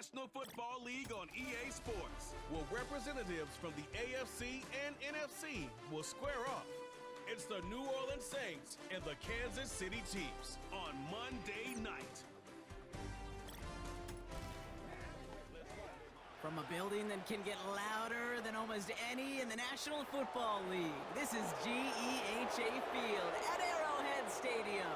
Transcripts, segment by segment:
National Football League on EA Sports, where representatives from the AFC and NFC will square off. It's the New Orleans Saints and the Kansas City Chiefs on Monday night. From a building that can get louder than almost any in the National Football League, this is GEHA Field at Arrowhead Stadium.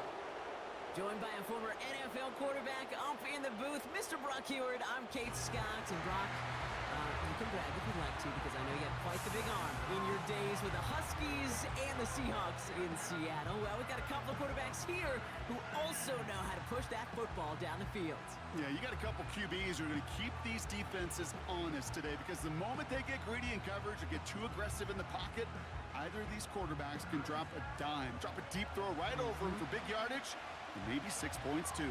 Joined by a former NFL quarterback up in the booth, Mr. Brock Heward. I'm Kate Scott, and Brock, you can brag if you'd like to, because I know you have quite the big arm in your days with the Huskies and the Seahawks in Seattle. Well, we've got a couple of quarterbacks here who also know how to push that football down the field. Yeah, you got a couple QBs who are going to keep these defenses honest today, because the moment they get greedy in coverage or get too aggressive in the pocket, either of these quarterbacks can drop a dime, drop a deep throw right over them for big yardage, and maybe 6 points too.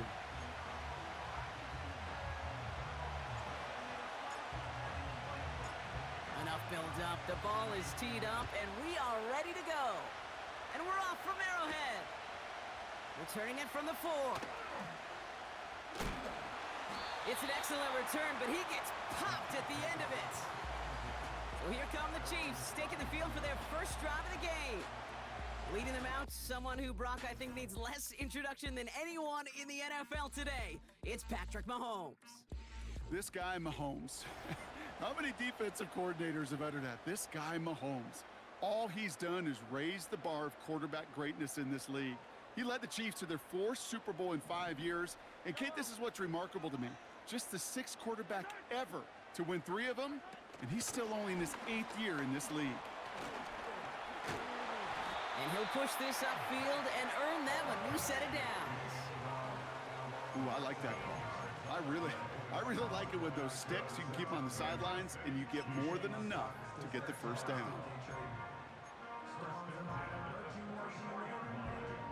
Enough build-up. The ball is teed up, and we are ready to go. And we're off from Arrowhead. Returning it from the 4. It's an excellent return, but he gets popped at the end of it. So here come the Chiefs, taking the field for their first drive of the game. Leading them out, someone who, Brock, I think needs less introduction than anyone in the NFL today. It's Patrick Mahomes. This guy, Mahomes. How many defensive coordinators have uttered that? This guy, Mahomes. All he's done is raise the bar of quarterback greatness in this league. He led the Chiefs to their 4th Super Bowl in 5 years. And, Kate, this is what's remarkable to me. Just the 6th quarterback ever to win 3 of them, and he's still only in his 8th year in this league. And he'll push this upfield and earn them a new set of downs. Ooh, I like that call. I really like it with those sticks. You can keep them on the sidelines, and you get more than enough to get the first down.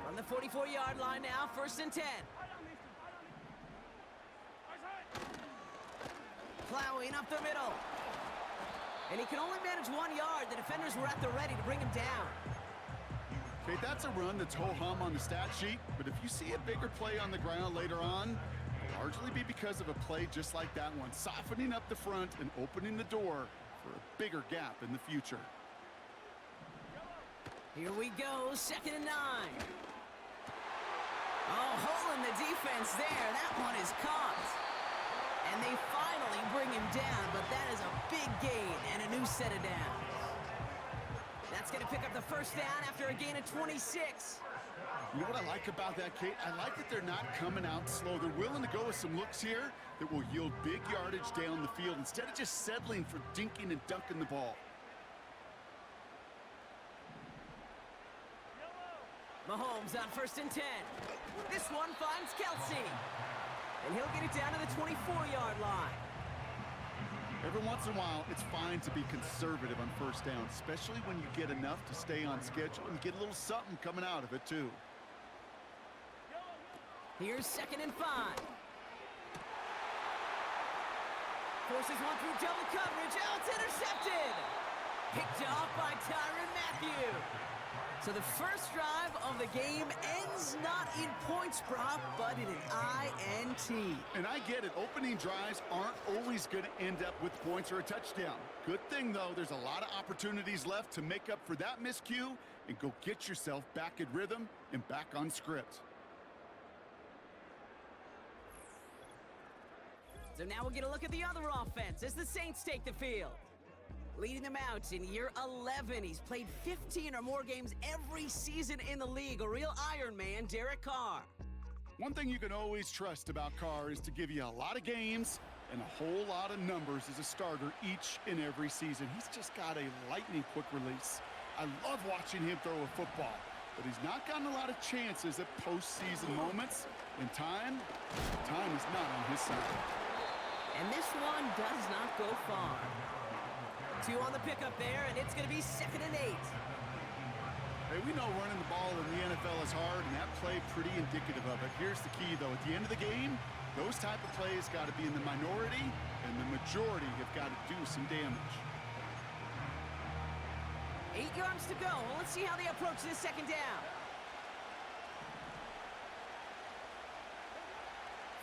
From the 44-yard line now, 1st and 10. Plowing up the middle. And he can only manage 1 yard. The defenders were at the ready to bring him down. Okay, that's a run that's ho-hum on the stat sheet, but if you see a bigger play on the ground later on, it'll largely be because of a play just like that one, softening up the front and opening the door for a bigger gap in the future. Here we go, 2nd and 9. Oh, hole in the defense there. That one is caught. And they finally bring him down, but that is a big gain and a new set of downs. That's going to pick up the first down after a gain of 26. You know what I like about that, Kate? I like that they're not coming out slow. They're willing to go with some looks here that will yield big yardage down the field instead of just settling for dinking and dunking the ball. Mahomes on 1st and 10. This one finds Kelsey. And he'll get it down to the 24-yard line. Every once in a while, it's fine to be conservative on first down, especially when you get enough to stay on schedule and get a little something coming out of it, too. Here's 2nd and 5. Forces one through double coverage. Oh, it's intercepted! Picked off by Tyrann Mathieu. So the first drive of the game ends not in points, Brock, but in an INT. And I get it. Opening drives aren't always going to end up with points or a touchdown. Good thing, though, there's a lot of opportunities left to make up for that miscue and go get yourself back in rhythm and back on script. So now we'll get a look at the other offense as the Saints take the field. Leading them out in year 11. He's played 15 or more games every season in the league. A real Iron Man, Derek Carr. One thing you can always trust about Carr is to give you a lot of games and a whole lot of numbers as a starter each and every season. He's just got a lightning-quick release. I love watching him throw a football, but he's not gotten a lot of chances at postseason moments. And time is not on his side. And this one does not go far. 2 on the pickup there, and it's going to be 2nd and 8. Hey, we know running the ball in the NFL is hard, and that play pretty indicative of it. Here's the key, though. At the end of the game, those type of plays got to be in the minority, and the majority have got to do some damage. 8 yards to go. Well, let's see how they approach this 2nd down.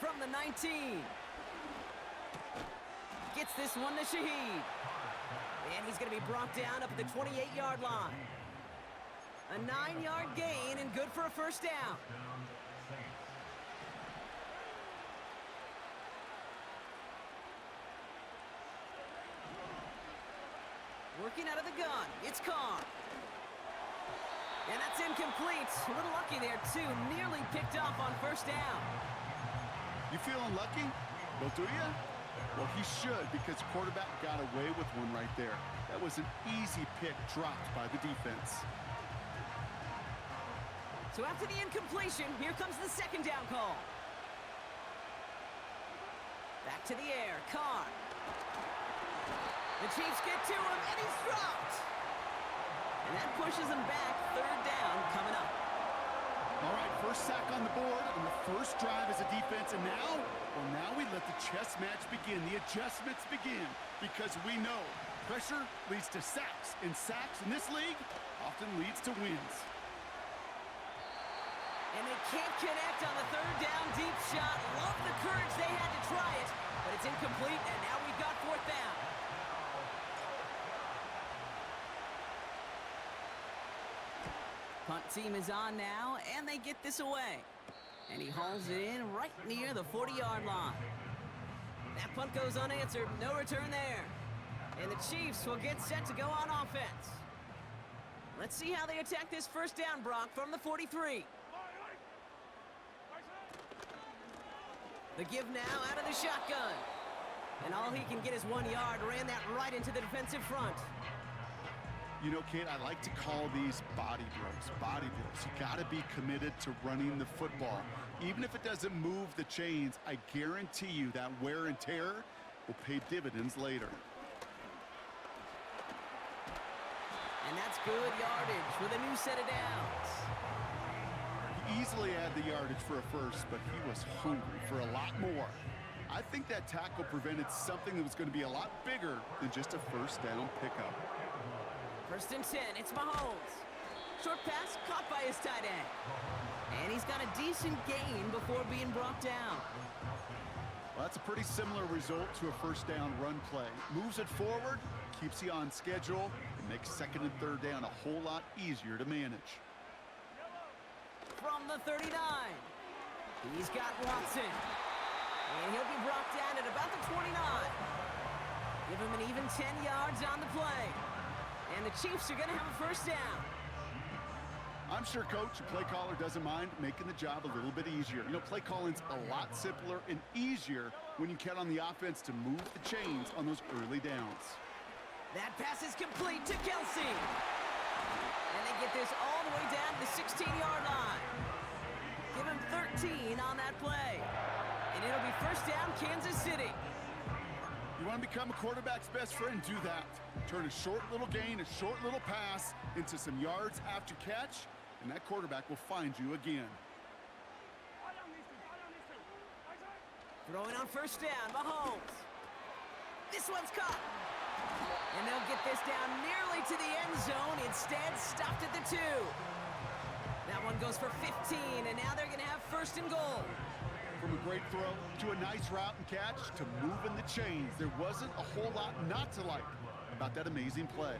From the 19. gets this one to Shaheed. And he's going to be brought down up at the 28-yard line. A 9-yard gain and good for a first down. Working out of the gun, it's Carr. And that's incomplete. A little lucky there, too. Nearly picked off on first down. You feeling lucky? Well, do you? Well, he should, because the quarterback got away with one right there. That was an easy pick dropped by the defense. So after the incompletion, here comes the second down call. Back to the air, Carr. The Chiefs get to him, and he's dropped. And that pushes him back. Third down coming up. All right, first sack on the board on the first drive as a defense, and now, well, now we let the chess match begin. The adjustments begin, because we know pressure leads to sacks, and sacks in this league often leads to wins. And they can't connect on the third down deep shot. Love the courage they had to try it, but it's incomplete, and now we've got fourth down. Punt team is on now, and they get this away. And he hauls it in right near the 40-yard line. That punt goes unanswered, no return there. And the Chiefs will get set to go on offense. Let's see how they attack this first down, Brock, from the 43. The give now out of the shotgun. And all he can get is 1 yard, ran that right into the defensive front. You know, Kate, I like to call these body blows. Body blows. You got to be committed to running the football. Even if it doesn't move the chains, I guarantee you that wear and tear will pay dividends later. And that's good yardage with a new set of downs. He easily had the yardage for a first, but he was hungry for a lot more. I think that tackle prevented something that was going to be a lot bigger than just a first down pickup. First and 10, it's Mahomes. Short pass caught by his tight end. And he's got a decent gain before being brought down. Well, that's a pretty similar result to a first down run play. Moves it forward, keeps you on schedule, and makes second and third down a whole lot easier to manage. From the 39, he's got Watson. And he'll be brought down at about the 29. Give him an even 10 yards on the play. And the Chiefs are going to have a first down. I'm sure, Coach, the play caller doesn't mind making the job a little bit easier. You know, play calling's a lot simpler and easier when you count on the offense to move the chains on those early downs. That pass is complete to Kelsey. And they get this all the way down to the 16-yard line. Give him 13 on that play. And it'll be first down, Kansas City. You want to become a quarterback's best friend? Do that. Turn a short little gain, a short little pass into some yards after catch, and that quarterback will find you again. Throwing on first down, Mahomes. This one's caught. And they'll get this down nearly to the end zone. Instead, stopped at the 2. That one goes for 15, and now they're going to have first and goal. From a great throw to a nice route and catch to moving the chains, there wasn't a whole lot not to like about that amazing play.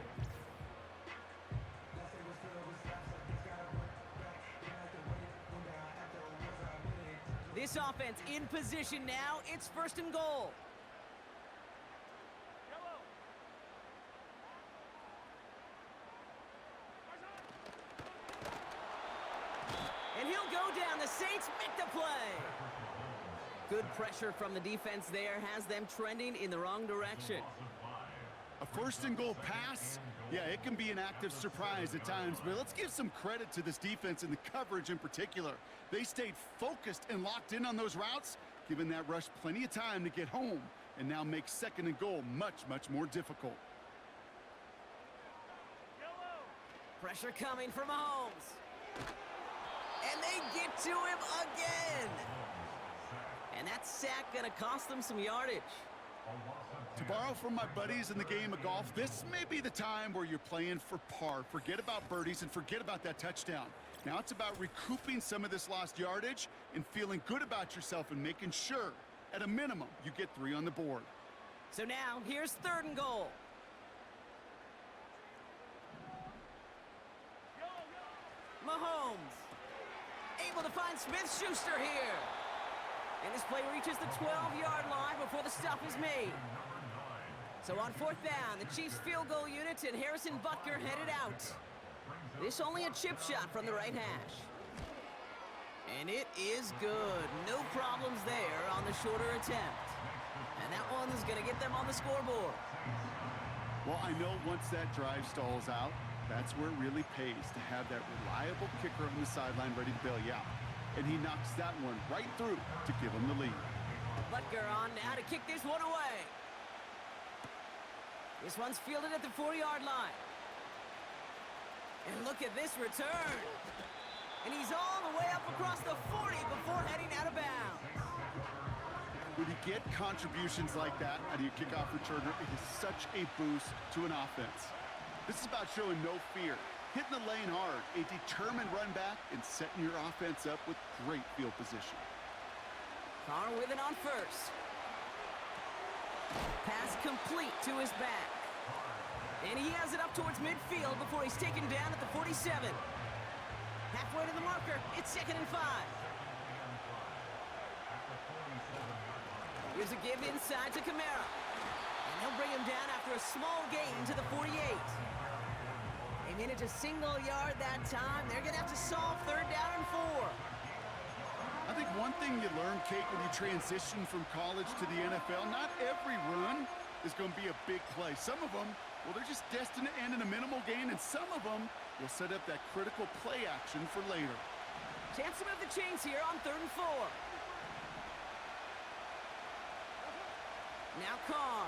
This offense in position now. It's first and goal. And he'll go down. The Saints make the play. Good pressure from the defense there has them trending in the wrong direction. A first and goal pass, yeah, it can be an active surprise at times, but let's give some credit to this defense and the coverage in particular. They stayed focused and locked in on those routes, giving that rush plenty of time to get home, and now make second and goal much, much more difficult. Pressure coming from Mahomes. And they get to him again. And that sack going to cost them some yardage. To borrow from my buddies in the game of golf, this may be the time where you're playing for par. Forget about birdies and forget about that touchdown. Now it's about recouping some of this lost yardage and feeling good about yourself and making sure, at a minimum, you get 3 on the board. So now, here's 3rd and goal. Mahomes. Able to find Smith-Schuster here. And this play reaches the 12-yard line before the stop is made. So on 4th down, the Chiefs field goal unit and Harrison Butker headed out. This only a chip shot from the right hash. And it is good. No problems there on the shorter attempt. And that one's going to get them on the scoreboard. Well, I know once that drive stalls out, that's where it really pays to have that reliable kicker on the sideline ready to bail you out. And he knocks that one right through to give him the lead. Butker on now to kick this one away. This one's fielded at the 4-yard line. And look at this return. And he's all the way up across the 40 before heading out of bounds. When you get contributions like that out of your kickoff returner, it is such a boost to an offense. This is about showing no fear, hitting the lane hard, a determined run back, and setting your offense up with great field position. Carr with it on 1st. Pass complete to his back. And he has it up towards midfield before he's taken down at the 47. Halfway to the marker, it's 2nd and 5. Here's a give inside to Kamara. And he'll bring him down after a small gain to the 48. They made it to single yard that time. They're going to have to solve 3rd down and 4. I think one thing you learn, Kate, when you transition from college to the NFL, not every run is going to be a big play. Some of them, well, they're just destined to end in a minimal gain, and some of them will set up that critical play action for later. Chance to move the chains here on 3rd and 4. Now Carr.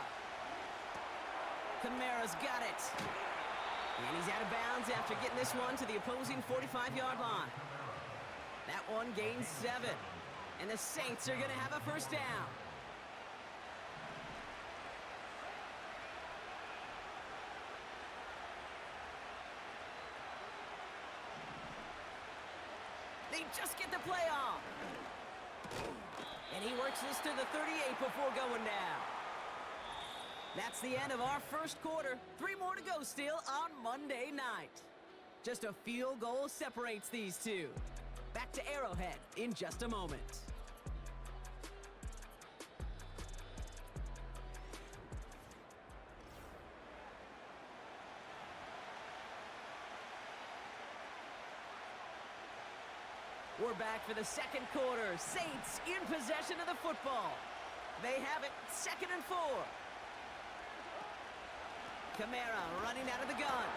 Kamara's got it. And he's out of bounds after getting this one to the opposing 45-yard line. That one gains 7. And the Saints are going to have a 1st down. They just get the play off. And he works this to the 38 before going down. That's the end of our 1st quarter. 3 more to go still on Monday night. Just a field goal separates these two. Back to Arrowhead in just a moment. We're back for the 2nd quarter. Saints in possession of the football. They have it 2nd and 4. Kamara running out of the gun.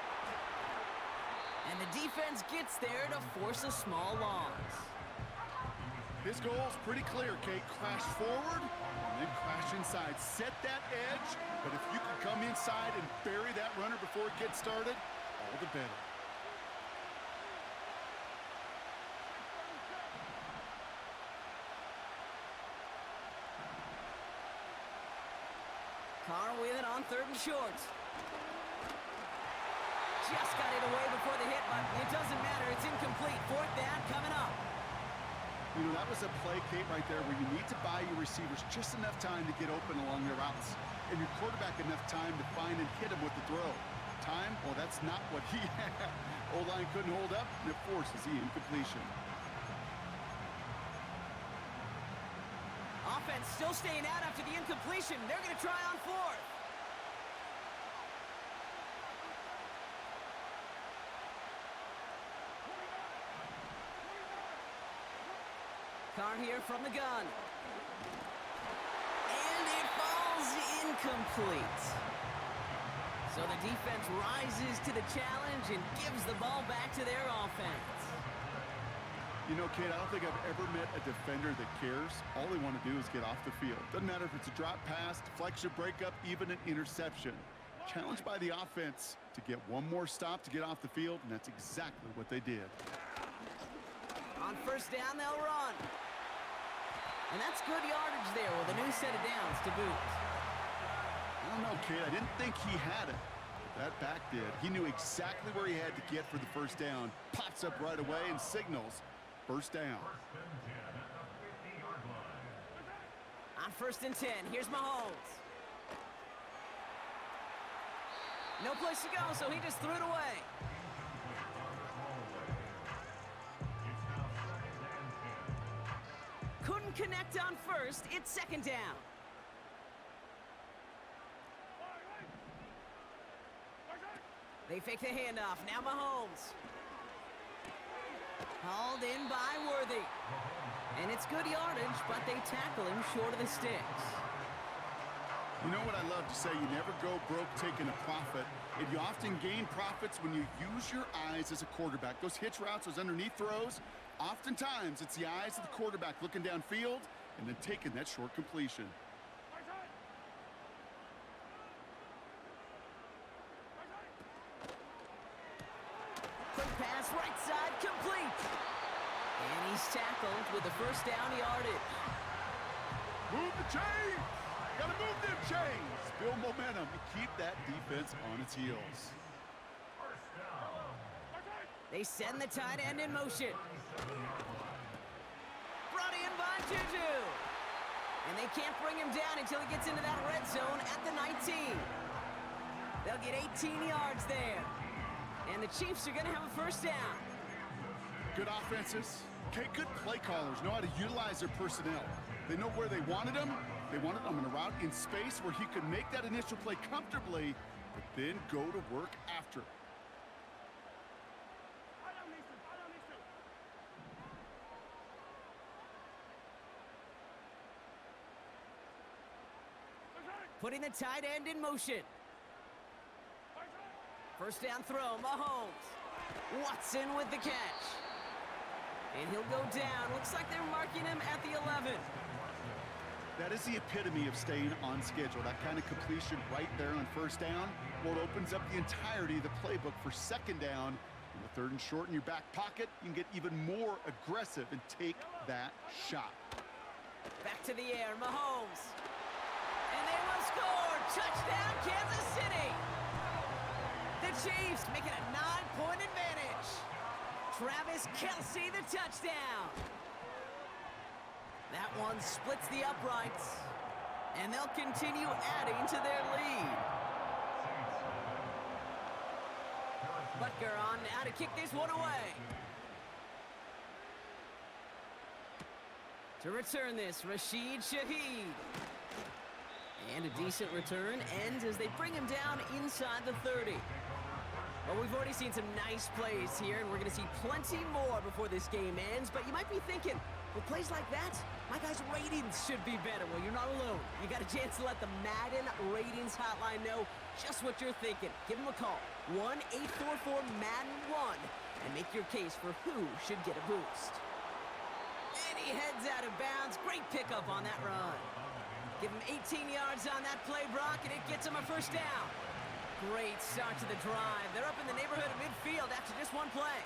And the defense gets there to force a small loss. This goal's pretty clear, Kate. Crash forward and then crash inside. Set that edge, but if you can come inside and bury that runner before it gets started, all the better. Carr with it on 3rd and short. Just got it away before the hit, but it doesn't matter. It's incomplete. 4th down coming up. You know, that was a play, Kate, right there where you need to buy your receivers just enough time to get open along their routes. And your quarterback enough time to find and hit him with the throw. Time? Well, that's not what he had. O-line couldn't hold up, and it forces the incompletion. Offense still staying out after the incompletion. They're going to try on 4th. Carr here from the gun. And it falls incomplete. So the defense rises to the challenge and gives the ball back to their offense. You know, Kate, I don't think I've ever met a defender that cares. All they want to do is get off the field. Doesn't matter if it's a drop pass, deflection, breakup, even an interception. Challenged by the offense to get one more stop to get off the field, and that's exactly what they did. On 1st down, they'll run. And that's good yardage there with a new set of downs to boot. I don't know, Kate. I didn't think he had it. But that back did. He knew exactly where he had to get for the 1st down. Pops up right away and signals 1st down. On 1st and 10, here's Mahomes. No place to go, so he just threw it away. Couldn't connect on first. It's second down. They fake the handoff. Now Mahomes. Hauled in by Worthy. And it's good yardage, but they tackle him short of the sticks. You know what I love to say? You never go broke taking a profit. And you often gain profits when you use your eyes as a quarterback. Those hitch routes, those underneath throws, oftentimes it's the eyes of the quarterback looking downfield and then taking that short completion. Quick pass, right side, complete. And he's tackled with the first down yardage. Move the chains! Gotta move them chains! Build momentum and keep that defense on its heels. They send the tight end in motion. Brought in by Juju. And they can't bring him down until he gets into that red zone at the 19. They'll get 18 yards there. And the Chiefs are going to have a first down. Good offenses. Okay, good play callers know how to utilize their personnel. They know where they wanted him. They wanted him in a route in space where he could make that initial play comfortably, but then go to work after. Putting the tight end in motion. First down throw, Mahomes. Watson with the catch. And he'll go down. Looks like they're marking him at the 11. That is the epitome of staying on schedule. That kind of completion right there on first down. Well, it opens up the entirety of the playbook for second down. In the third and short in your back pocket, you can get even more aggressive and take that shot. Back to the air, Mahomes. And they will score. Touchdown, Kansas City. The Chiefs making a 9-point advantage. Travis Kelce, the touchdown. That one splits the uprights, and they'll continue adding to their lead. Butker on now to kick this one away. To return this, Rashid Shaheed. And a decent return ends as they bring him down inside the 30. Well, we've already seen some nice plays here, and we're going to see plenty more before this game ends. But you might be thinking, with plays like that, my guys' ratings should be better. Well, you're not alone. You got a chance to let the Madden ratings hotline know just what you're thinking. Give them a call, 1-844-MADDEN-1, and make your case for who should get a boost. And he heads out of bounds. Great pickup on that run. Give him 18 yards on that play, Brock, and it gets him a first down. Great start to the drive. They're up in the neighborhood of midfield after just one play.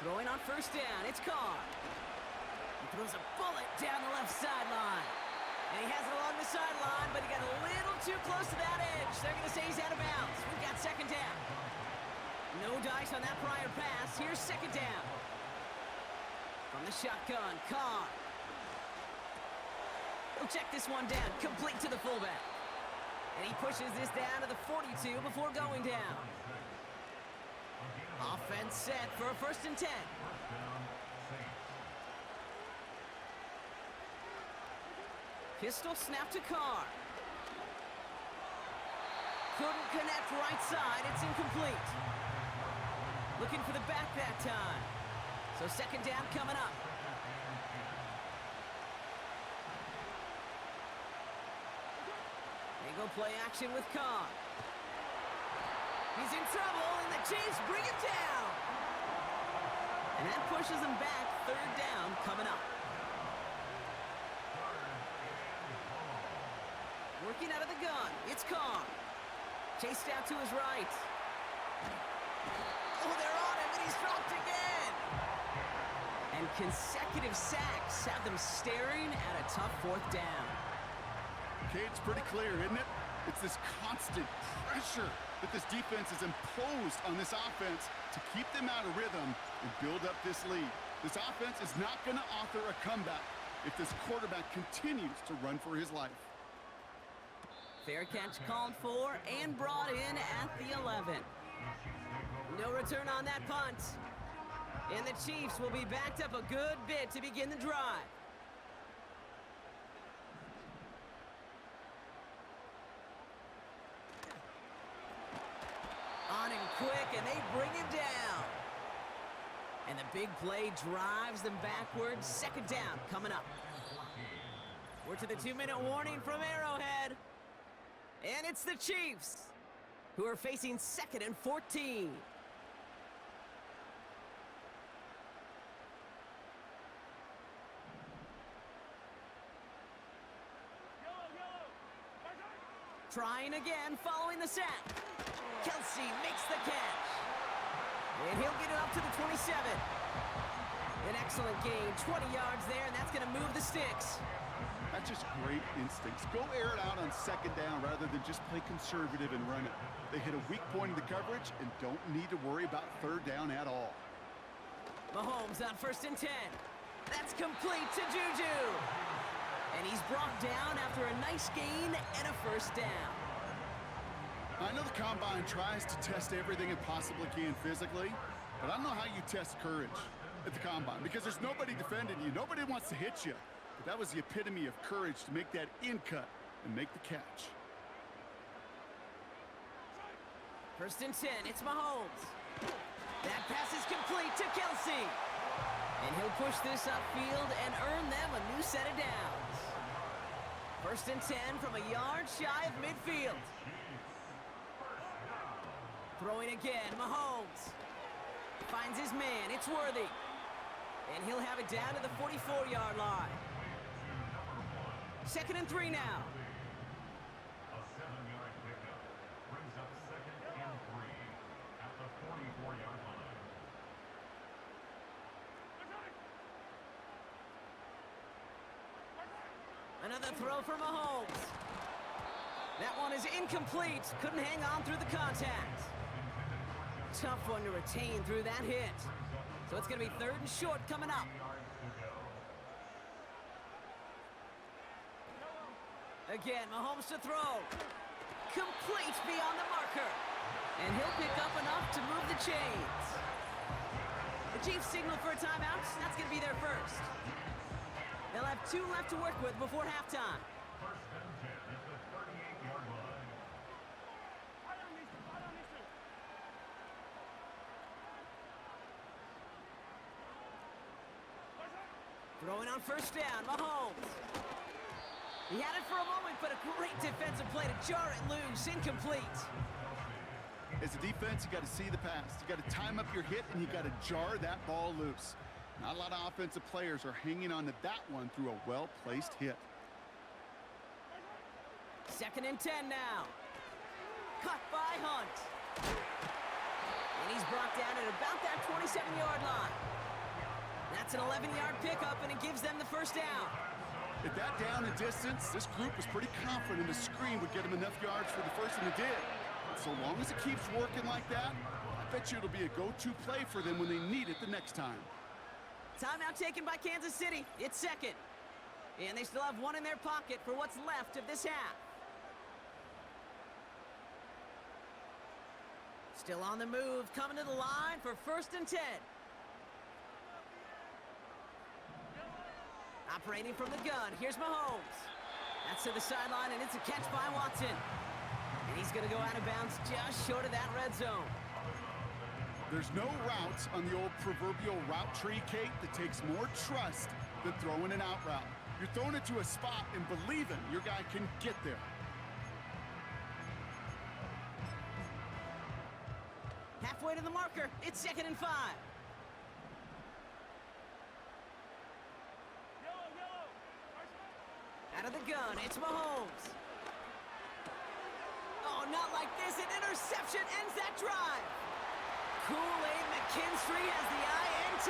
Throwing on first down, it's Carr. He throws a bullet down the left sideline. And he has it along the sideline, but he got a little too close to that edge. They're going to say he's out of bounds. We've got second down. No dice on that prior pass. Here's second down. From the shotgun, Carr. He'll check this one down, complete to the fullback. And he pushes this down to the 42 before going down. Offense set for a 1st and 10. Pistol snap to Carr. Couldn't connect right side. It's incomplete. Looking for the back that time. So second down coming up. They go play action with Carr. He's in trouble, and the Chiefs bring him down. And that pushes him back. Third down coming up. Working out of the gun, it's Carr. Chased out to his right. Oh, they're on him, and he's dropped again. And consecutive sacks have them staring at a tough 4th down. Okay, it's pretty clear, isn't it? It's this constant pressure that this defense has imposed on this offense to keep them out of rhythm and build up this lead. This offense is not going to author a comeback if this quarterback continues to run for his life. Fair catch called for and brought in at the 11. No return on that punt. And the Chiefs will be backed up a good bit to begin the drive. On and quick, and they bring him down. And the big play drives them backwards. Second down coming up. We're to the 2-minute warning from Arrowhead. And it's the Chiefs, who are facing 2nd and 14. Trying again, following the sack. Kelsey makes the catch. And he'll get it up to the 27. An excellent gain, 20 yards there, and that's going to move the sticks. That's just great instincts. Go air it out on 2nd down rather than just play conservative and run it. They hit a weak point in the coverage and don't need to worry about 3rd down at all. Mahomes on 1st and 10. That's complete to Juju. And he's brought down after a nice gain and a 1st down. I know the Combine tries to test everything it possibly can physically, but I don't know how you test courage at the Combine because there's nobody defending you. Nobody wants to hit you. But that was the epitome of courage to make that in-cut and make the catch. 1st and 10, it's Mahomes. That pass is complete to Kelsey. And he'll push this upfield and earn them a new set of downs. 1st and 10 from a yard shy of midfield. Throwing again, Mahomes. Finds his man, it's Worthy. And he'll have it down to the 44-yard line. 2nd and 3 now. A 7-yard pickup brings up 2nd and 3 at the 44-yard line. Another throw for Mahomes. That one is incomplete. Couldn't hang on through the contact. Tough one to retain through that hit. So it's going to be 3rd and short coming up. Again, Mahomes to throw. Complete beyond the marker. And he'll pick up enough to move the chains. The Chiefs signal for a timeout. That's going to be their first. They'll have 2 left to work with before halftime. 1st and 10 at the 38-yard line. Throwing on 1st down, Mahomes. He had it for a moment, but a great defensive play to jar it loose. Incomplete. As a defense, you got to see the pass. You got to time up your hit, and you got to jar that ball loose. Not a lot of offensive players are hanging on to that one through a well-placed hit. 2nd and 10 now. Cut by Hunt. And he's brought down at about that 27-yard line. That's an 11-yard pickup, and it gives them the 1st down. At that down and distance, this group was pretty confident the screen would get them enough yards for the 1st, and it did. So long as it keeps working like that, I bet you it'll be a go-to play for them when they need it the next time. Timeout taken by Kansas City. It's 2nd. And they still have 1 in their pocket for what's left of this half. Still on the move, coming to the line for 1st and 10. Operating from the gun, here's Mahomes. That's to the sideline, and it's a catch by Watson. And he's going to go out of bounds just short of that red zone. There's no route on the old proverbial route tree, Kate, that takes more trust than throwing an out route. You're throwing it to a spot and believing your guy can get there. Halfway to the marker, it's 2nd and 5. Out of the gun, it's Mahomes. Oh, not like this. An interception ends that drive. Kool-Aid McKinstry has the INT.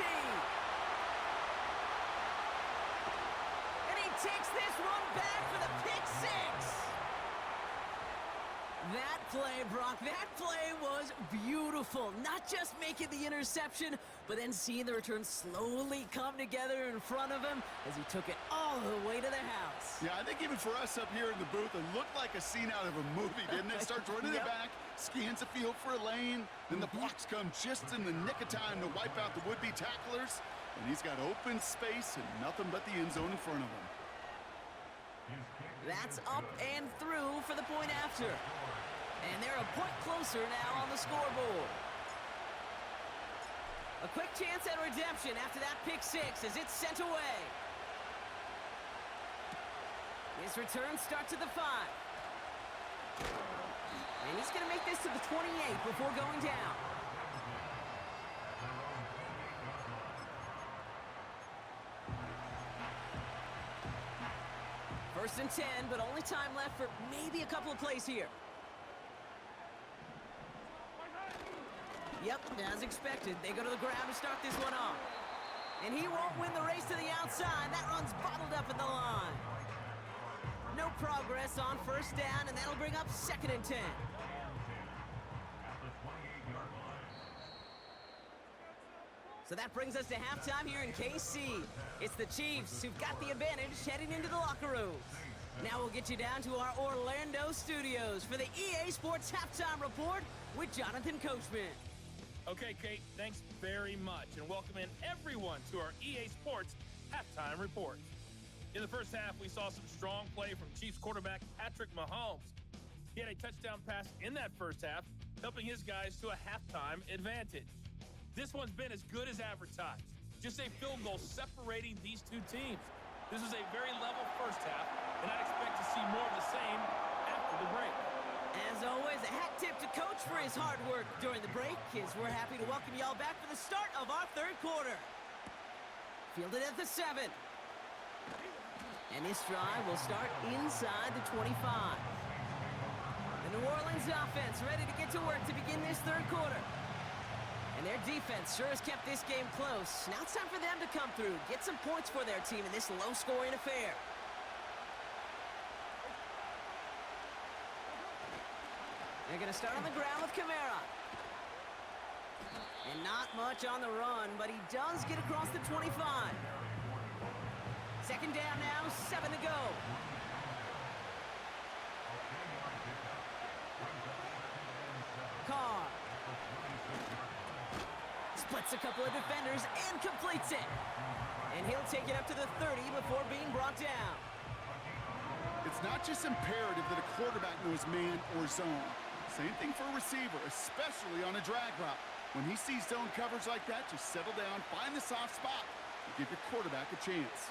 And he takes this one back for the pick 6. That play, Brock. That play was beautiful. Not just making the interception, but then seeing the return slowly come together in front of him as he took it all the way to the house. Yeah, I think even for us up here in the booth, it looked like a scene out of a movie, didn't it? Starts running it back, scans the field for a lane, then the blocks come just in the nick of time to wipe out the would-be tacklers, and he's got open space and nothing but the end zone in front of him. That's up and through for the point after. And they're a point closer now on the scoreboard. A quick chance at redemption after that pick six as it's sent away. His return starts at the 5. And he's going to make this to the 28 before going down. First and 10, but only time left for maybe a couple of plays here. Yep, as expected, they go to the ground to start this one off. And he won't win the race to the outside. That run's bottled up at the line. No progress on first down, and that'll bring up second and 10. So that brings us to halftime here in KC. It's the Chiefs who've got the advantage heading into the locker rooms. Now we'll get you down to our Orlando studios for the EA Sports Halftime Report with Jonathan Coachman. Okay, Kate, thanks very much, and welcome in everyone to our EA Sports Halftime Report. In the first half, we saw some strong play from Chiefs quarterback Patrick Mahomes. He had a touchdown pass in that first half, helping his guys to a halftime advantage. This one's been as good as advertised. Just a field goal separating these two teams. This is a very level first half, and I'd expect to see more of the same after the break. As always, a hat tip to Coach for his hard work during the break, as we're happy to welcome y'all back for the start of our third quarter. Fielded at the 7. And this drive will start inside the 25. The New Orleans offense ready to get to work to begin this third quarter. And their defense sure has kept this game close. Now it's time for them to come through, get some points for their team in this low-scoring affair. They're going to start on the ground with Kamara. And not much on the run, but he does get across the 25. Second down now, 7 to go. Carr. Splits a couple of defenders and completes it. And he'll take it up to the 30 before being brought down. It's not just imperative that a quarterback knows man or zone. Same thing for a receiver, especially on a drag route. When he sees zone coverage like that, just settle down, find the soft spot, and give your quarterback a chance.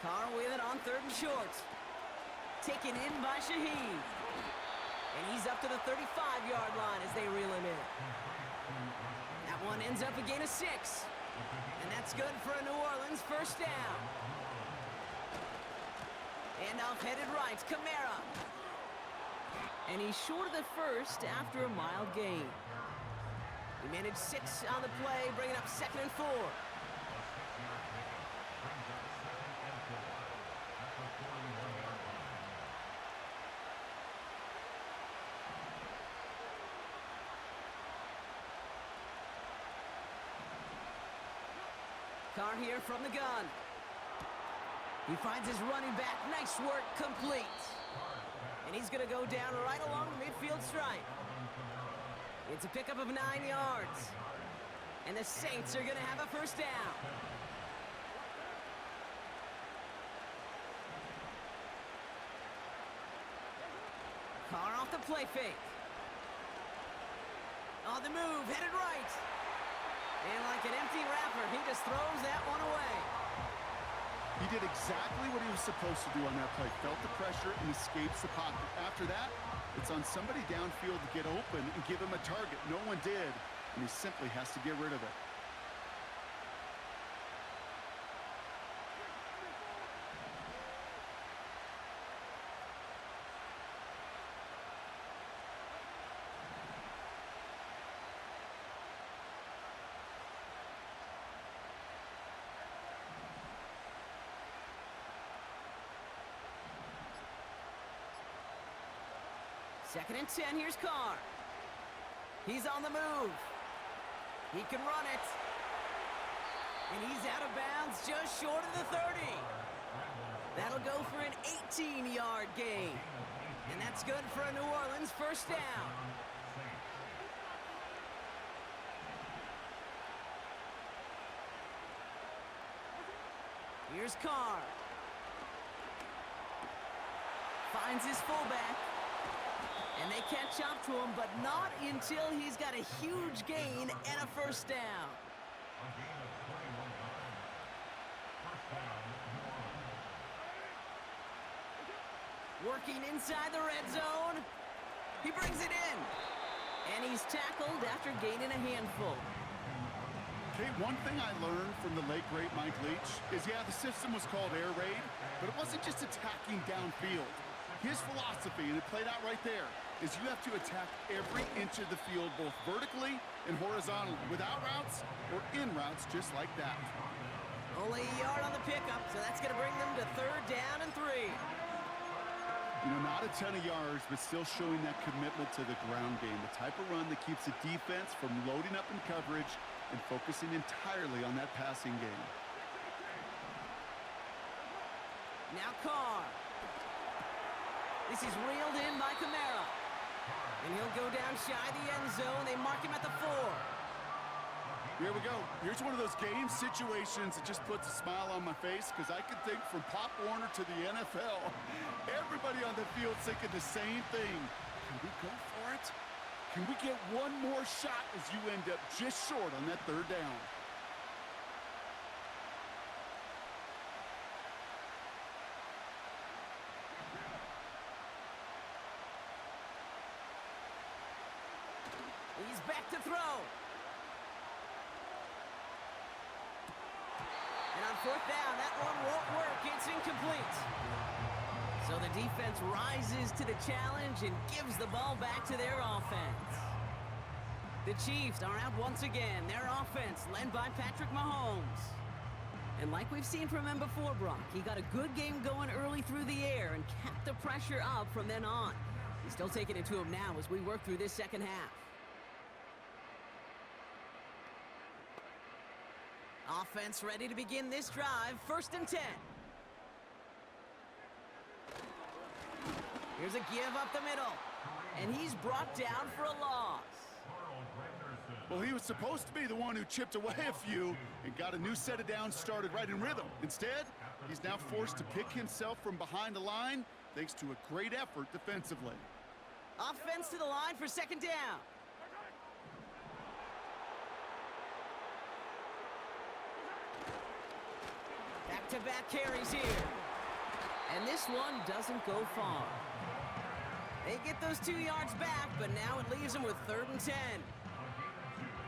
Carr with it on 3rd and short. Taken in by Shaheed. And he's up to the 35-yard line as they reel him in. That one ends up a gain of 6. And that's good for a New Orleans first down. And off headed right, Kamara. And he's short of the first after a mild gain. He managed 6 on the play, bringing up 2nd and 4. Carr here from the gun. He finds his running back. Nice work, complete. And he's going to go down right along the midfield stripe. It's a pickup of 9 yards. And the Saints are going to have a first down. Carr off the play fake. On the move, headed right. And like an empty wrapper, he just throws that one away. He did exactly what he was supposed to do on that play. Felt the pressure and escapes the pocket. After that, it's on somebody downfield to get open and give him a target. No one did, and he simply has to get rid of it. Second and 10, here's Carr. He's on the move. He can run it. And he's out of bounds just short of the 30. That'll go for an 18-yard gain. And that's good for a New Orleans first down. Here's Carr. Finds his fullback. And they catch up to him, but not until he's got a huge gain and a first down. Working inside the red zone. He brings it in. And he's tackled after gaining a handful. Okay, one thing I learned from the late, great Mike Leach is, yeah, the system was called air raid, but it wasn't just attacking downfield. His philosophy, and it played out right there, is you have to attack every inch of the field, both vertically and horizontally, without routes or in routes, just like that. Only a yard on the pickup, so that's going to bring them to third down and 3. You know, not a ton of yards, but still showing that commitment to the ground game, the type of run that keeps the defense from loading up in coverage and focusing entirely on that passing game. Now Carr. This is reeled in by Kamara. And he'll go down shy the end zone. They mark him at the 4. Here we go. Here's one of those game situations that just puts a smile on my face, because I can think from Pop Warner to the NFL. Everybody on the field thinking the same thing. Can we go for it? Can we get one more shot as you end up just short on that third down? He's back to throw. And on fourth down, that one won't work. It's incomplete. So the defense rises to the challenge and gives the ball back to their offense. The Chiefs are out once again. Their offense led by Patrick Mahomes. And like we've seen from him before, Brock, he got a good game going early through the air and kept the pressure up from then on. He's still taking it to him now as we work through this second half. Offense ready to begin this drive. First and 10. Here's a give up the middle. And he's brought down for a loss. Well, he was supposed to be the one who chipped away a few and got a new set of downs started right in rhythm. Instead, he's now forced to pick himself from behind the line thanks to a great effort defensively. Offense to the line for second down. Back-to-back carries here. And this one doesn't go far. They get those 2 yards back, but now it leaves them with third and 10.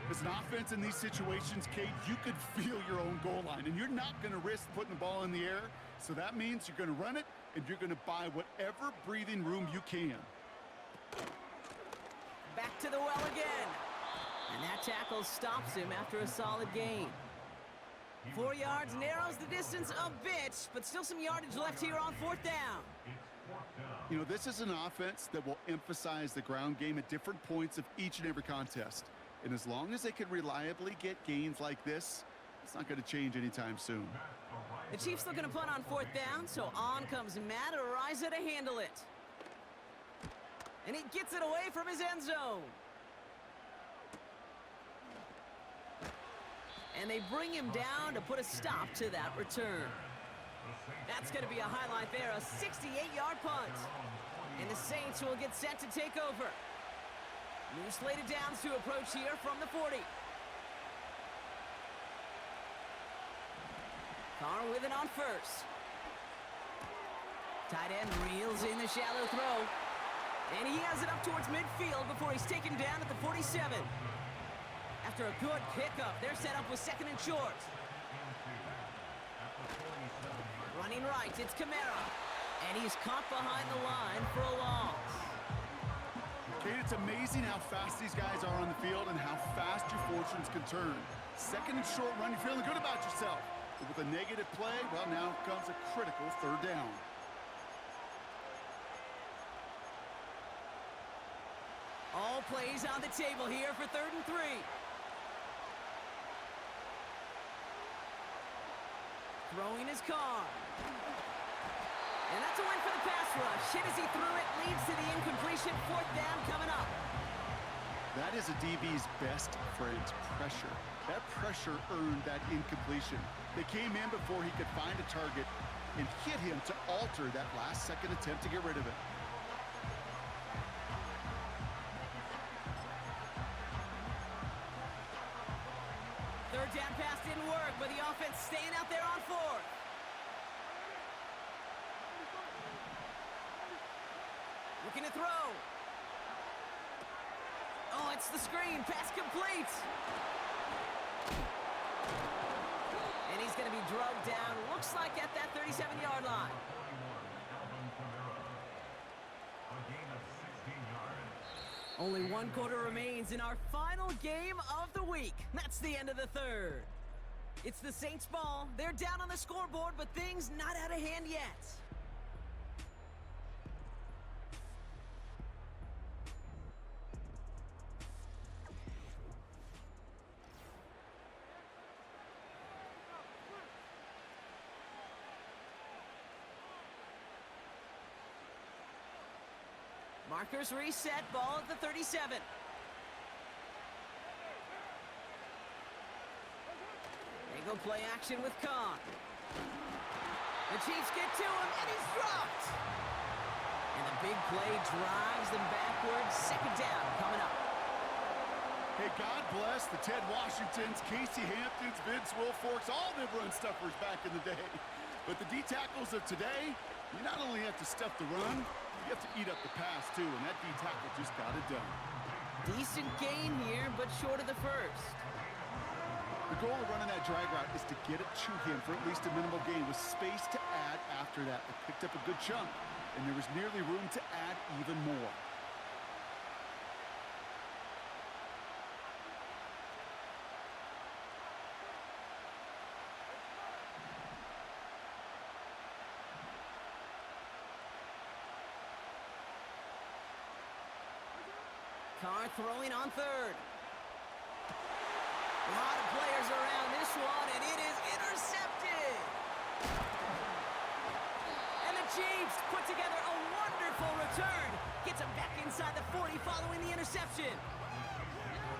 As an offense in these situations, Kate, you could feel your own goal line, and you're not going to risk putting the ball in the air. So that means you're going to run it, and you're going to buy whatever breathing room you can. Back to the well again. And that tackle stops him after a solid gain. 4 yards narrows the distance a bit, but still some yardage left here on fourth down. You know, this is an offense that will emphasize the ground game at different points of each and every contest. And as long as they can reliably get gains like this, it's not going to change anytime soon. The Chiefs looking to punt on fourth down, so on comes Matt Araiza to handle it. And he gets it away from his end zone. And they bring him down to put a stop to that return. That's going to be a highlight there, a 68-yard punt. And the Saints will get set to take over. New slated downs to approach here from the 40. Carr with it on first. Tight end reels in the shallow throw. And he has it up towards midfield before he's taken down at the 47. After a good pickup, they're set up with second and short. Running right, it's Kamara. And he's caught behind the line for a loss. Kate, it's amazing how fast these guys are on the field and how fast your fortunes can turn. Second and short run, you're feeling good about yourself. But with a negative play, well, now comes a critical third down. All plays on the table here for 3rd and 3. Throwing his car. And that's a win for the pass rush. Hit as he threw it, leads to the incompletion. 4th down coming up. That is a DB's best friend, pressure. That pressure earned that incompletion. They came in before he could find a target and hit him to alter that last-second attempt to get rid of it. Third down pass didn't work, but the offense staying out there on 4th. Looking to throw. Oh, it's the screen. Pass complete. And he's going to be drugged down. Looks like at that 37-yard line. Only 1 quarter remains in our final game of the week. That's the end of the 3rd. It's the Saints ball. They're down on the scoreboard, but things not out of hand yet. Markers reset, ball at the 37. They go play action with Khan. The Chiefs get to him, and he's dropped. And the big play drives them backwards. 2nd down coming up. Hey, God bless the Ted Washingtons, Casey Hamptons, Vince Wilforks, all them run stuffers back in the day. But the D-tackles of today, you not only have to stuff the run, you have to eat up the pass, too, and that D-tackle just got it done. Decent gain here, but short of the 1st. The goal of running that drag route is to get it to him for at least a minimal gain with space to add after that. They picked up a good chunk, and there was nearly room to add even more. Carr throwing on 3rd. A lot of players around this one, and it is intercepted. And the Chiefs put together a wonderful return. Gets him back inside the 40 following the interception.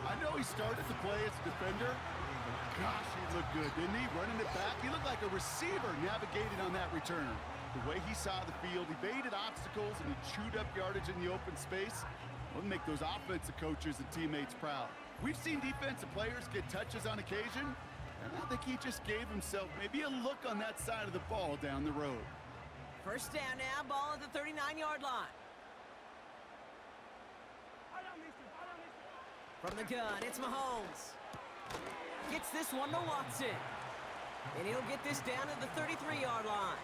I know he started the play as a defender, but gosh, he looked good, didn't he? Running it back, he looked like a receiver navigating on that return. The way he saw the field, evaded obstacles, and he chewed up yardage in the open space. We'll make those offensive coaches and teammates proud. We've seen defensive players get touches on occasion, and I think he just gave himself maybe a look on that side of the ball down the road. 1st down now, ball at the 39-yard line. From the gun, it's Mahomes. Gets this one to Watson. And he'll get this down to the 33-yard line.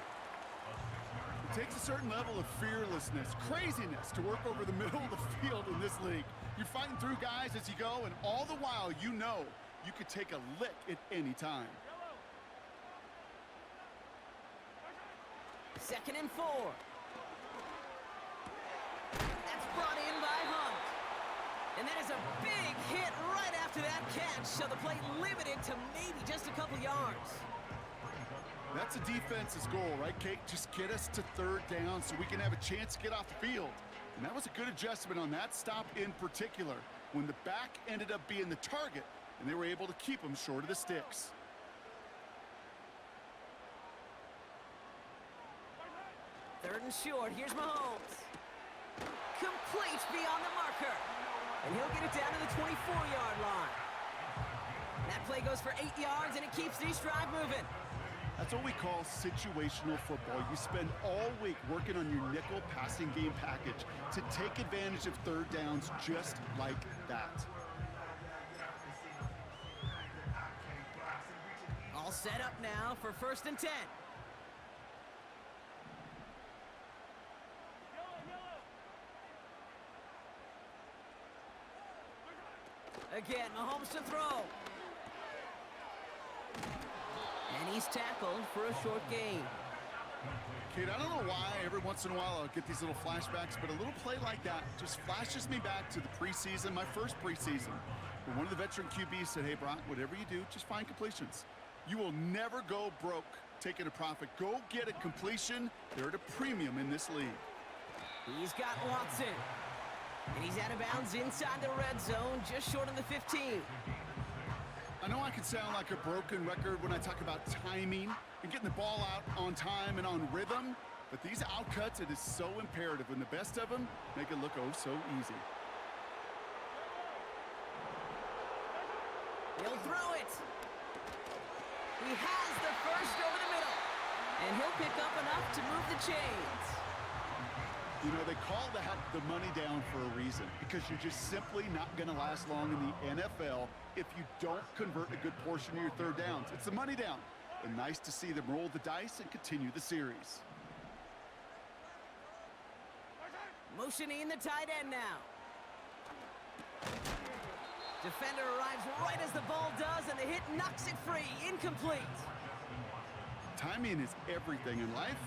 It takes a certain level of fearlessness, craziness to work over the middle of the field in this league. You're fighting through guys as you go, and all the while you know you could take a lick at any time. 2nd and 4. That's brought in by Hunt. And that is a big hit right after that catch, so the play limited to maybe just a couple yards. That's a defense's goal, right, Kate? Just get us to 3rd down so we can have a chance to get off the field. And that was a good adjustment on that stop in particular, when the back ended up being the target, and they were able to keep him short of the sticks. Third and short, here's Mahomes. Complete beyond the marker. And he'll get it down to the 24-yard line. That play goes for 8 yards, and it keeps this drive moving. That's what we call situational football. You spend all week working on your nickel passing game package to take advantage of 3rd downs just like that. All set up now for 1st and 10. Again, Mahomes to throw. And he's tackled for a short gain. Kate, I don't know why every once in a while I'll get these little flashbacks, but a little play like that just flashes me back to the preseason, my first preseason. When one of the veteran QBs said, hey, Brock, whatever you do, just find completions. You will never go broke taking a profit. Go get a completion. They're at a premium in this league. He's got Watson. And he's out of bounds inside the red zone, just short of the 15. I know I can sound like a broken record when I talk about timing and getting the ball out on time and on rhythm, but these outcuts, it is so imperative, and the best of them make it look oh so easy. He'll throw it. He has the first over the middle, and he'll pick up enough to move the chains. You know, they call that the money down for a reason, because you're just simply not going to last long in the NFL if you don't convert a good portion of your third downs. It's the money down. And nice to see them roll the dice and continue the series. Motioning the tight end now. Defender arrives right as the ball does, and the hit knocks it free. Incomplete. Timing is everything in life,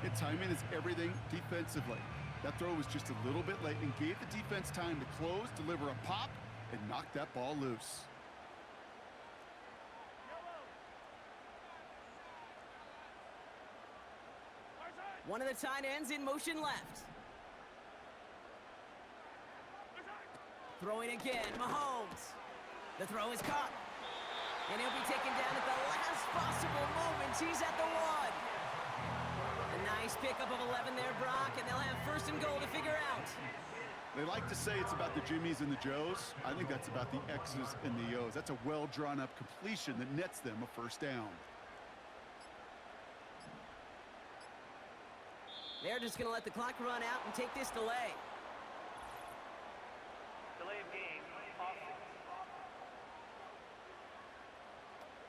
and timing is everything defensively. That throw was just a little bit late and gave the defense time to close, deliver a pop, and knock that ball loose. One of the tight ends in motion left. Throwing again, Mahomes. The throw is caught. And he'll be taken down at the last possible moment. He's at the 1. A nice pickup of 11 there, Brock, and they'll have first and goal to figure out. They like to say it's about the Jimmies and the Joes. I think that's about the X's and the O's. That's a well-drawn-up completion that nets them a first down. They're just going to let the clock run out and take this delay. Delay of game.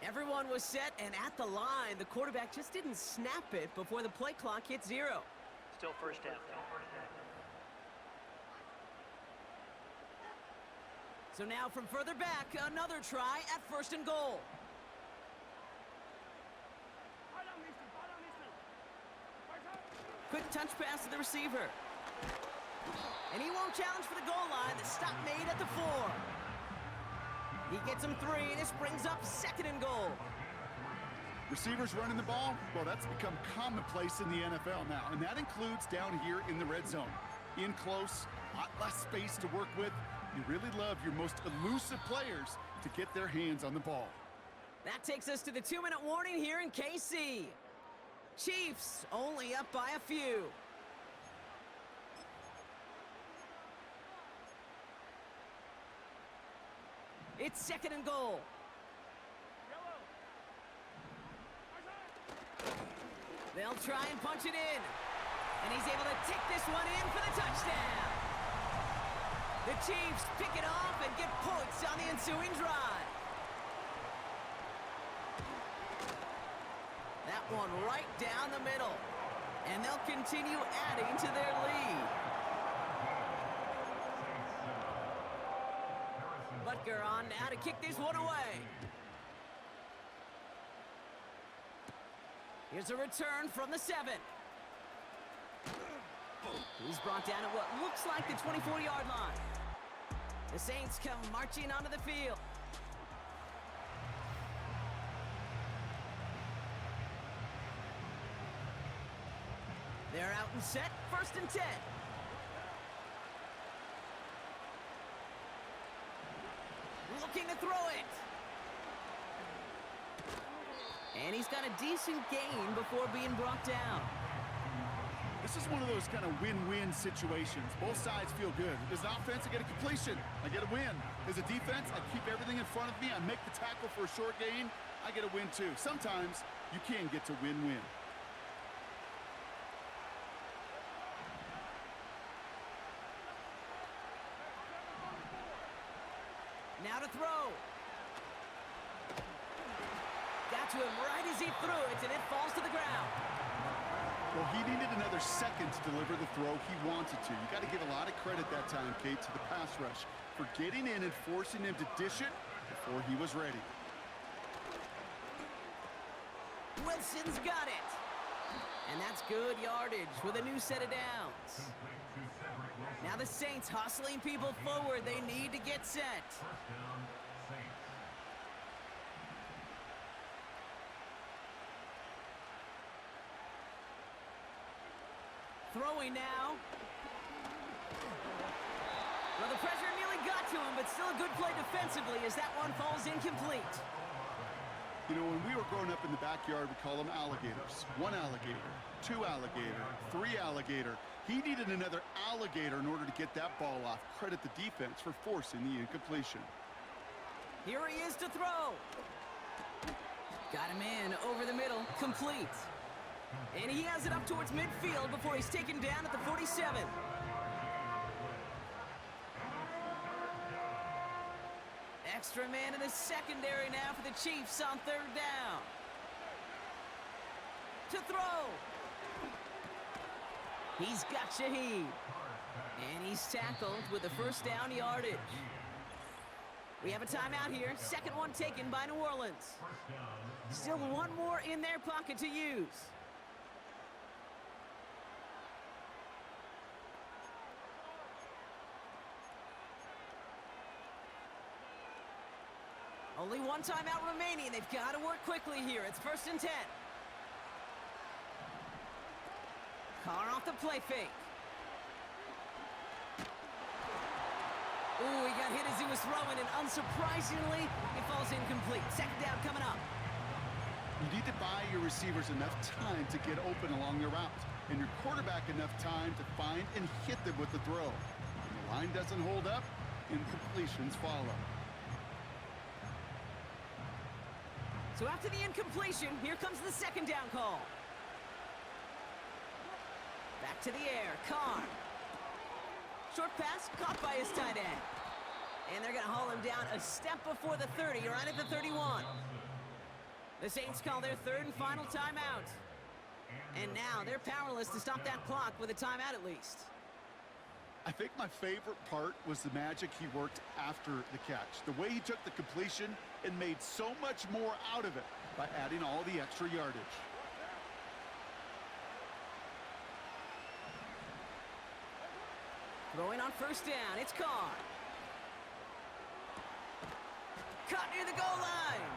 Everyone was set and at the line. The quarterback just didn't snap it before the play clock hit 0. Still first down. So now from further back, another try at first and goal. Quick touch pass to the receiver. And he won't challenge for the goal line. The stop made at the 4. He gets him 3. This brings up second and goal. Receivers running the ball, well, that's become commonplace in the NFL now, and that includes down here in the red zone. In close, a lot less space to work with. You really love your most elusive players to get their hands on the ball. That takes us to the 2-minute warning here in KC. Chiefs only up by a few. It's second and goal. They'll try and punch it in. And he's able to tick this one in for the touchdown. The Chiefs pick it off and get points on the ensuing drive. That one right down the middle. And they'll continue adding to their lead. Butker on now to kick this one away. Here's a return from the 7. He's brought down at what looks like the 24-yard line. The Saints come marching onto the field. They're out and set, first and 10. Looking to throw it. And he's got a decent gain before being brought down. This is one of those kind of win-win situations. Both sides feel good. As an offense, I get a completion. I get a win. As a defense, I keep everything in front of me. I make the tackle for a short gain. I get a win too. Sometimes you can get to win-win. Now to throw. Got to him right as he threw it, and it falls to the ground. Well, he needed another second to deliver the throw he wanted to. You got to give a lot of credit that time, Kate, to the pass rush for getting in and forcing him to dish it before he was ready. Wilson's got it. And that's good yardage with a new set of downs. Now the Saints hustling people forward. They need to get set. First down, Saints. Throwing now. Well, the pressure nearly got to him, but still a good play defensively as that one falls incomplete. You know, when we were growing up in the backyard, we call them alligators. 1 alligator, 2 alligator, 3 alligator. He needed another alligator in order to get that ball off. Credit the defense for forcing the incompletion. Here he is to throw. Got him in over the middle, complete. And he has it up towards midfield before he's taken down at the 47. Extra man in the secondary now for the Chiefs on 3rd down. To throw. He's got Shaheed. And he's tackled with the first down yardage. We have a timeout here. Second one taken by New Orleans. Still one more in their pocket to use. Only one timeout remaining. They've got to work quickly here. It's 1st and 10. Carr off the play fake. Ooh, he got hit as he was throwing, and unsurprisingly, it falls incomplete. Second down coming up. You need to buy your receivers enough time to get open along their route, and your quarterback enough time to find and hit them with the throw. When the line doesn't hold up, incompletions follow. So after the incompletion, here comes the second down call. Back to the air, Carr. Short pass caught by his tight end. And they're going to haul him down a step before the 30, right at the 31. The Saints call their 3rd and final timeout. And now they're powerless to stop that clock with a timeout at least. I think my favorite part was the magic he worked after the catch. The way he took the completion and made so much more out of it by adding all the extra yardage. Throwing on 1st down, it's Carr. Caught near the goal line.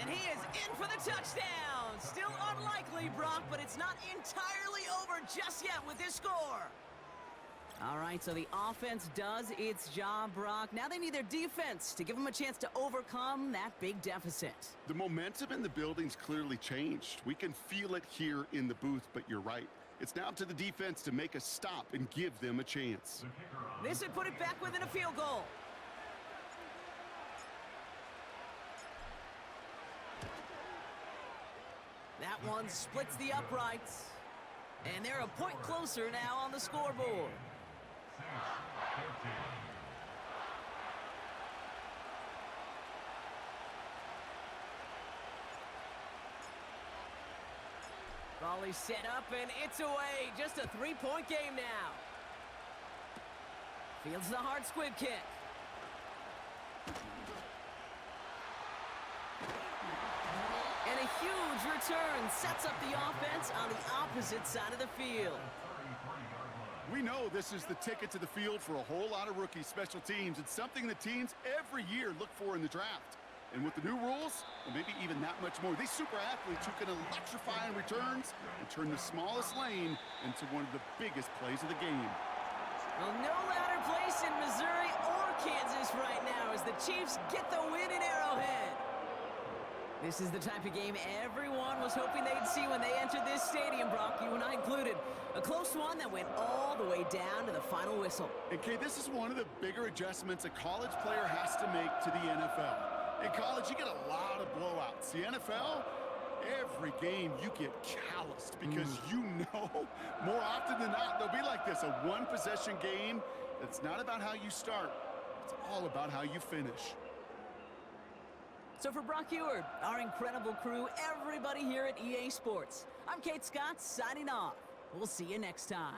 And he is in for the touchdown. Still unlikely, Brock, but it's not entirely over just yet with this score. All right, so the offense does its job, Brock. Now they need their defense to give them a chance to overcome that big deficit. The momentum in the building's clearly changed. We can feel it here in the booth, but you're right. It's now up to the defense to make a stop and give them a chance. This would put it back within a field goal. That one splits the uprights. And they're a point closer now on the scoreboard. Volley set up and it's away. Just a 3-point game now. Fields the hard squib kick. And a huge return sets up the offense on the opposite side of the field. We know this is the ticket to the field for a whole lot of rookie special teams. It's something the teams every year look for in the draft. And with the new rules, and maybe even that much more, these super athletes who can electrify in returns and turn the smallest lane into one of the biggest plays of the game. Well, no louder place in Missouri or Kansas right now as the Chiefs get the win in Arrowhead. This is the type of game everyone was hoping they'd see when they entered this stadium, Brock, you and I included. A close one that went all the way down to the final whistle. And Kay, this is one of the bigger adjustments a college player has to make to the NFL. In college, you get a lot of blowouts. The NFL, every game you get calloused because you know more often than not they'll be like this, a one-possession game that's not about how you start. It's all about how you finish. So for Brock Eward, our incredible crew, everybody here at EA Sports, I'm Kate Scott signing off. We'll see you next time.